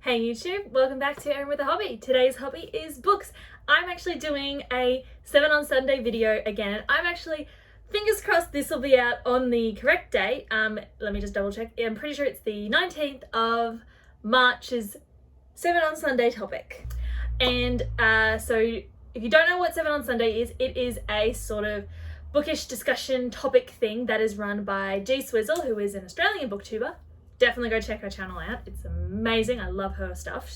Hey YouTube, welcome back to Erin with a Hobby. Today's hobby is books. I'm actually doing a 7 on Sunday video again, and I'm actually, fingers crossed this will be out on the correct day. Let me just double check. I'm pretty sure it's the 19th of March's 7 on Sunday topic. And so if you don't know what 7 on Sunday is, it is a sort of bookish discussion topic thing that is run by G Swizzle, who is an Australian booktuber. Definitely go check her channel out. It's amazing. I love her stuff.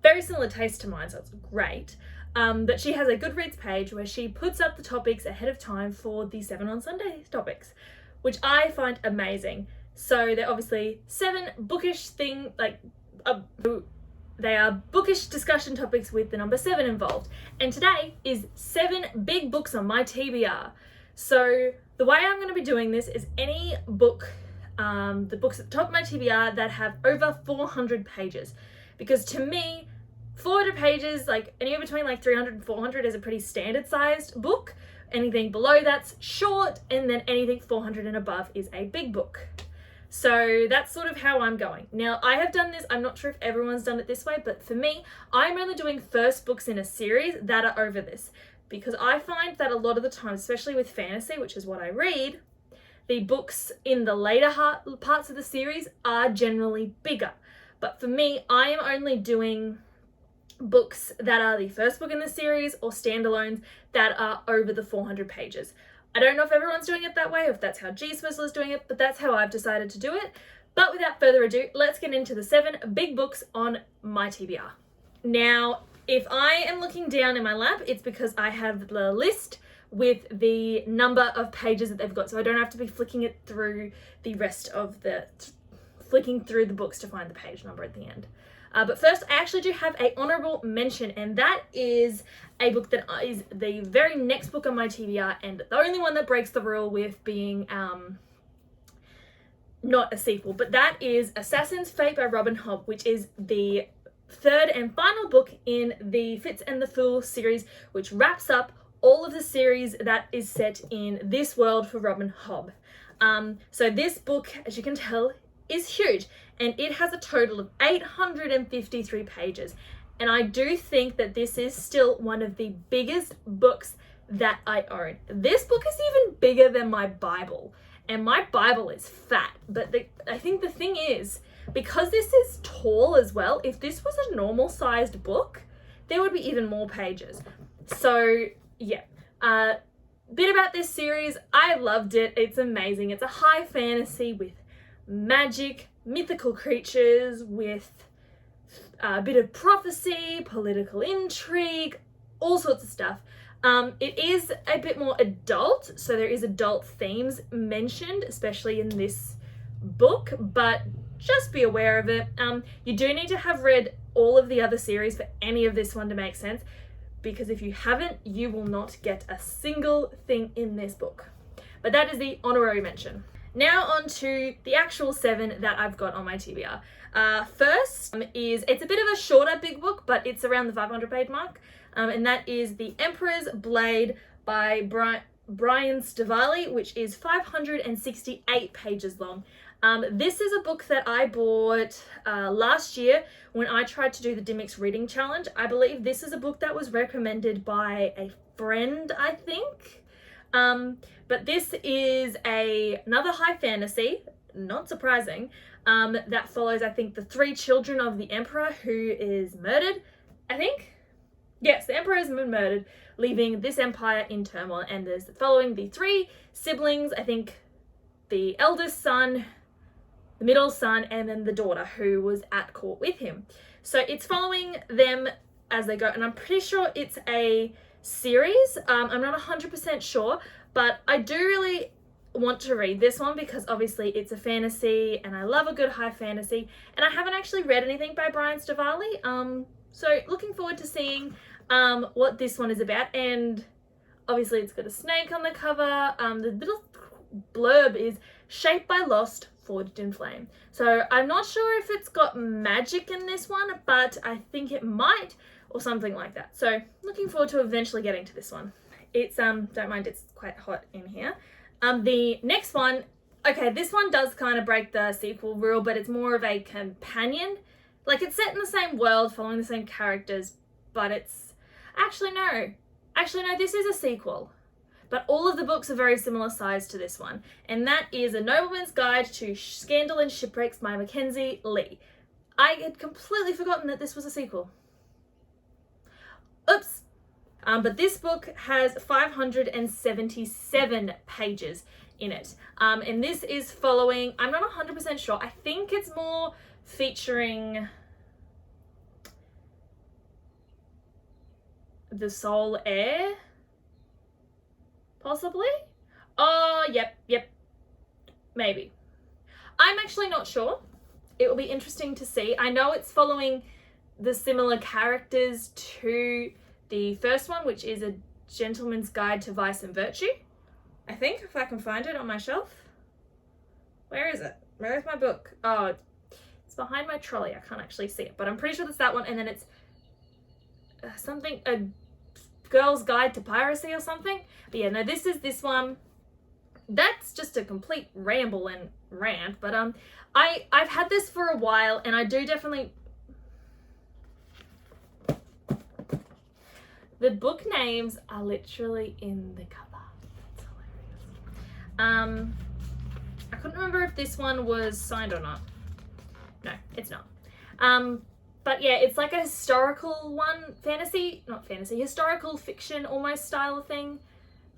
Very similar taste to mine, so it's great. But she has a Goodreads page where she puts up the topics ahead of time for the 7 on Sunday topics, which I find amazing. So they're obviously 7 bookish they are bookish discussion topics with the number 7 involved. And today is 7 big books on my TBR. So the way I'm going to be doing this is any book, the books at the top of my TBR that have over 400 pages. Because to me, 400 pages, like anywhere between like 300 and 400 is a pretty standard sized book. Anything below that's short, and then anything 400 and above is a big book. So that's sort of how I'm going. Now, I have done this, I'm not sure if everyone's done it this way, but for me, I'm only doing first books in a series that are over this. Because I find that a lot of the time, especially with fantasy, which is what I read, the books in the later parts of the series are generally bigger. But for me, I am only doing books that are the first book in the series or standalones that are over the 400 pages. I don't know if everyone's doing it that way or if that's how G Swizzle is doing it, but that's how I've decided to do it. But without further ado, let's get into the 7 big books on my TBR. Now, if I am looking down in my lap, it's because I have the list with the number of pages that they've got, so I don't have to be flicking it through the books to find the page number at the end. But first, I actually do have an honourable mention, and that is a book that is the very next book on my TBR, and the only one that breaks the rule with being not a sequel, but that is Assassin's Fate by Robin Hobb, which is the third and final book in the Fitz and the Fool series, which wraps up all of the series that is set in this world for Robin Hobb. So this book, as you can tell, is huge, and it has a total of 853 pages. And I do think that this is still one of the biggest books that I own. This book is even bigger than my Bible, and my Bible is fat. But I think the thing is, because this is tall as well, if this was a normal sized book, there would be even more pages. So yeah, bit about this series. I loved it. It's amazing. It's a high fantasy with magic, mythical creatures, with a bit of prophecy, political intrigue, all sorts of stuff. It is a bit more adult, so there is adult themes mentioned, especially in this book, but just be aware of it. You do need to have read all of the other series for any of this one to make sense, because if you haven't, you will not get a single thing in this book. But that is the honorary mention. Now on to the actual 7 that I've got on my TBR. First it's a bit of a shorter big book, but it's around the 500 page mark, and that is The Emperor's Blade by Brian Stavali, which is 568 pages long. This is a book that I bought last year when I tried to do the Dimmicks Reading Challenge. I believe this is a book that was recommended by a friend, I think. But this is another high fantasy, not surprising, that follows, I think, the 3 children of the Emperor who is murdered, I think? Yes, the Emperor has been murdered, leaving this empire in turmoil, and there's following the 3 siblings, I think the eldest son, the middle son, and then the daughter who was at court with him. So it's following them as they go, and I'm pretty sure it's a series. I'm not 100% sure, but I do really want to read this one because obviously it's a fantasy and I love a good high fantasy, and I haven't actually read anything by Brian Stavali. So looking forward to seeing what this one is about. And obviously it's got a snake on the cover. The little blurb is shaped by lost, forged in flame. So I'm not sure if it's got magic in this one, but I think it might, or something like that. So looking forward to eventually getting to this one. It's don't mind, it's quite hot in here. The next one, okay, this one does kind of break the sequel rule, but it's more of a companion Like, it's set in the same world, following the same characters, but it's... Actually, no, this is a sequel. But all of the books are very similar size to this one. And that is A Nobleman's Guide to Scandal and Shipwrecks by Mackenzie Lee. I had completely forgotten that this was a sequel. Oops. But this book has 577 pages in it. And this is following, I'm not 100% sure, I think it's more featuring the sole heir, possibly? Oh, yep, maybe. I'm actually not sure. It will be interesting to see. I know it's following the similar characters to the first one, which is A Gentleman's Guide to Vice and Virtue. I think, if I can find it on my shelf. Where is it? Where is my book? Oh, it's behind my trolley. I can't actually see it, but I'm pretty sure that's that one. And then it's something, A Girl's Guide to Piracy or something. But yeah, no, this is this one. That's just a complete ramble and rant, but I've had this for a while, and I do definitely... The book names are literally in the cover. That's hilarious. I couldn't remember if this one was signed or not. No, it's not. But yeah, it's like a historical one, historical fiction almost style of thing.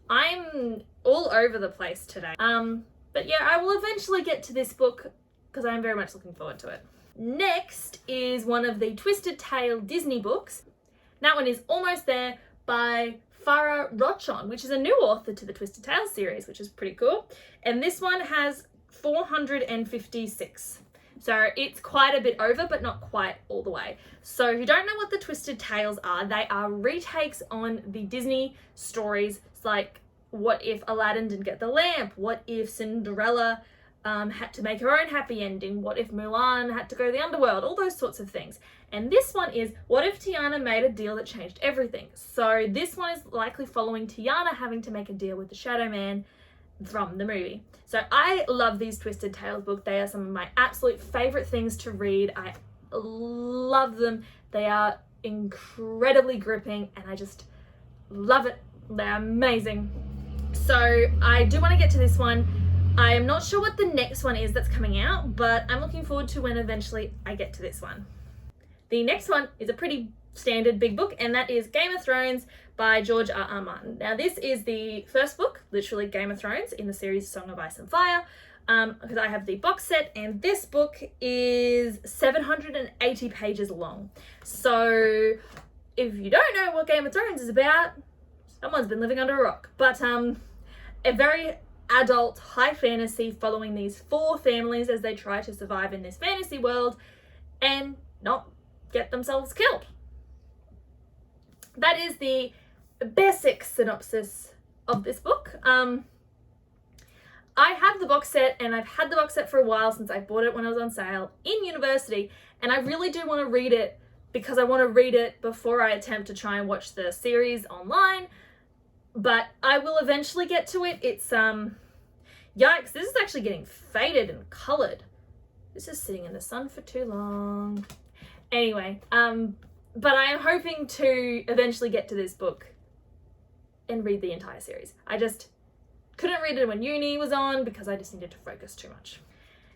I'm all over the place today. But yeah, I will eventually get to this book because I'm very much looking forward to it. Next is one of the Twisted Tale Disney books. That one is Almost There by Farah Rochon, which is a new author to the Twisted Tale series, which is pretty cool. And this one has 456. So it's quite a bit over, but not quite all the way. So if you don't know what the Twisted Tales are, they are retakes on the Disney stories. It's like, what if Aladdin didn't get the lamp? What if Cinderella had to make her own happy ending? What if Mulan had to go to the underworld? All those sorts of things. And this one is, what if Tiana made a deal that changed everything? So this one is likely following Tiana having to make a deal with the Shadow Man from the movie. So I love these Twisted Tales books. They are some of my absolute favorite things to read. I love them. They are incredibly gripping, and I just love it. They're amazing. So I do want to get to this one. I am not sure what the next one is that's coming out, but I'm looking forward to when eventually I get to this one. The next one is a pretty standard big book, and that is Game of Thrones by George R.R. Martin. Now, this is the first book, literally Game of Thrones, in the series Song of Ice and Fire, because I have the box set, and this book is 780 pages long. So if you don't know what Game of Thrones is about, someone's been living under a rock. But a very adult high fantasy following these 4 families as they try to survive in this fantasy world and not get themselves killed. That is the basic synopsis of this book. I have the box set, and I've had the box set for a while since I bought it when I was on sale in university, and I really do want to read it because I want to read it before I attempt to try and watch the series online, but I will eventually get to it. It's yikes, this is actually getting faded and colored. This is sitting in the sun for too long. Anyway, but I am hoping to eventually get to this book and read the entire series. I just couldn't read it when uni was on because I just needed to focus too much.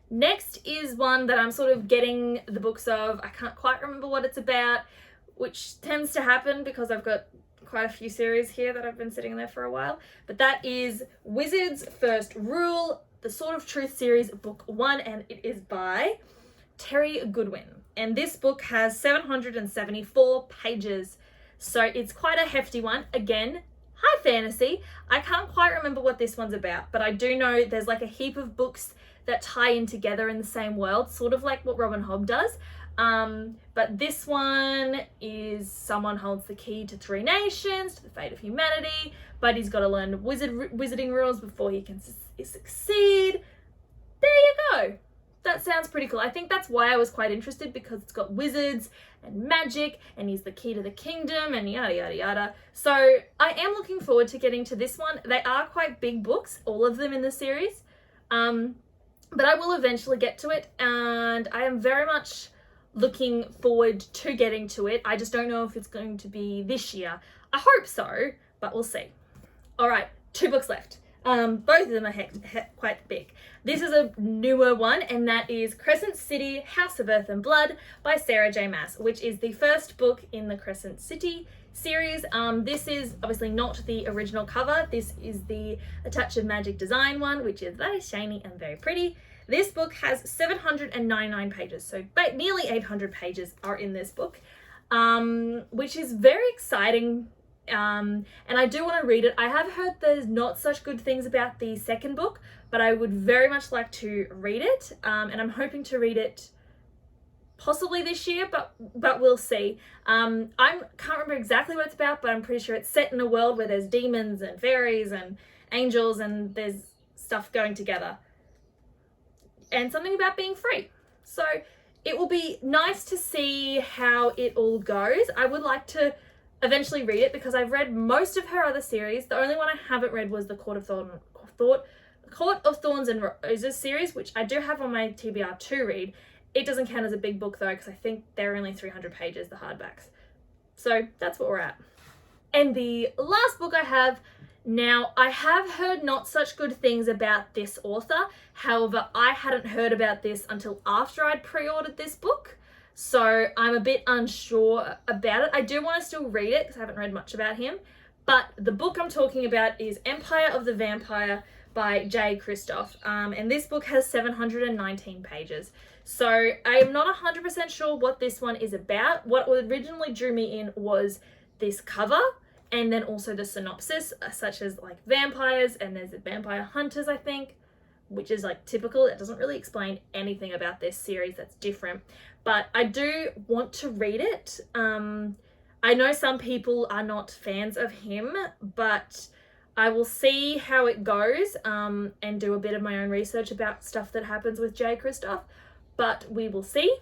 Next is one that I'm sort of getting the books of. I can't quite remember what it's about, which tends to happen because I've got quite a few series here that I've been sitting there for a while. But that is Wizard's First Rule, the Sword of Truth series, book 1, and it is by Terry Goodwin. And this book has 774 pages, so it's quite a hefty one. Again, high fantasy. I can't quite remember what this one's about, but I do know there's like a heap of books that tie in together in the same world, sort of like what Robin Hobb does. But this one is someone holds the key to 3 nations, to the fate of humanity, but he's got to learn wizarding rules before he can succeed. There you go. That sounds pretty cool. I think that's why I was quite interested, because it's got wizards and magic, and he's the key to the kingdom, and yada, yada, yada. So I am looking forward to getting to this one. They are quite big books, all of them in the series. But I will eventually get to it, and I am very much looking forward to getting to it. I just don't know if it's going to be this year. I hope so, but we'll see. All right, 2 books left. Both of them are quite big. This is a newer one, and that is Crescent City, House of Earth and Blood by Sarah J. Maas, which is the first book in the Crescent City series. This is obviously not the original cover. This is the A Touch of Magic design one, which is very shiny and very pretty. This book has 799 pages, so nearly 800 pages are in this book, which is very exciting. And I do want to read it. I have heard there's not such good things about the second book, but I would very much like to read it. And I'm hoping to read it possibly this year, but we'll see. I can't remember exactly what it's about, but I'm pretty sure it's set in a world where there's demons and fairies and angels and there's stuff going together. And something about being free. So it will be nice to see how it all goes. I would like to eventually read it because I've read most of her other series. The only one I haven't read was the Court of Thorns and Roses series, which I do have on my TBR to read. It doesn't count as a big book though, because I think they're only 300 pages, the hardbacks. So that's what we're at. And the last book I have, now I have heard not such good things about this author. However, I hadn't heard about this until after I'd pre-ordered this book. So I'm a bit unsure about it. I do want to still read it because I haven't read much about him. But the book I'm talking about is Empire of the Vampire by J. Kristoff. And this book has 719 pages. So I am not 100% sure what this one is about. What originally drew me in was this cover and then also the synopsis, such as like vampires, and there's the vampire hunters, I think, which is like typical. It doesn't really explain anything about this series that's different, but I do want to read it. I know some people are not fans of him, but I will see how it goes and do a bit of my own research about stuff that happens with J. Kristoff, but we will see.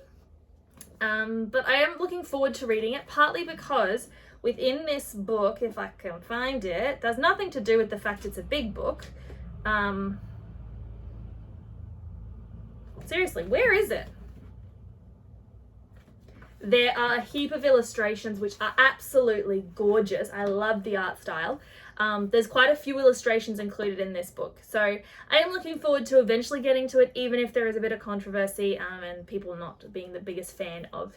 But I am looking forward to reading it, partly because within this book, if I can find it, there's nothing to do with the fact it's a big book. Seriously, where is it? There are a heap of illustrations which are absolutely gorgeous. I love the art style. There's quite a few illustrations included in this book. So I am looking forward to eventually getting to it, even if there is a bit of controversy and people not being the biggest fan of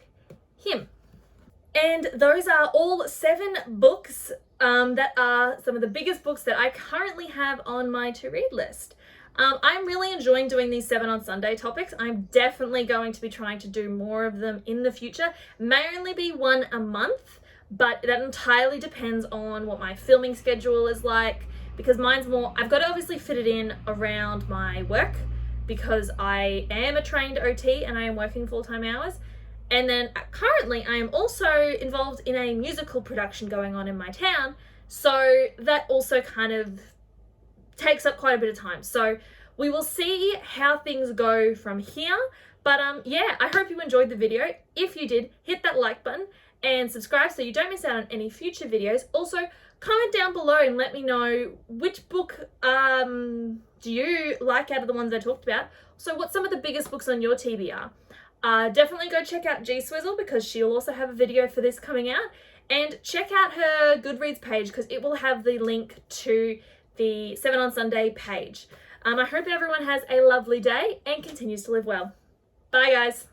him. And those are all 7 books that are some of the biggest books that I currently have on my to-read list. I'm really enjoying doing these 7 on Sunday topics. I'm definitely going to be trying to do more of them in the future. May only be 1 a month, but that entirely depends on what my filming schedule is like, because mine's more, I've got to obviously fit it in around my work because I am a trained OT and I am working full-time hours. And then currently I am also involved in a musical production going on in my town. So that also kind of takes up quite a bit of time. So we will see how things go from here. But yeah, I hope you enjoyed the video. If you did, hit that like button and subscribe so you don't miss out on any future videos. Also, comment down below and let me know which book do you like out of the ones I talked about. So what's some of the biggest books on your TBR? Definitely go check out G Swizzle because she'll also have a video for this coming out. And check out her Goodreads page because it will have the link to the 7 on Sunday page. I hope everyone has a lovely day and continues to live well. Bye guys.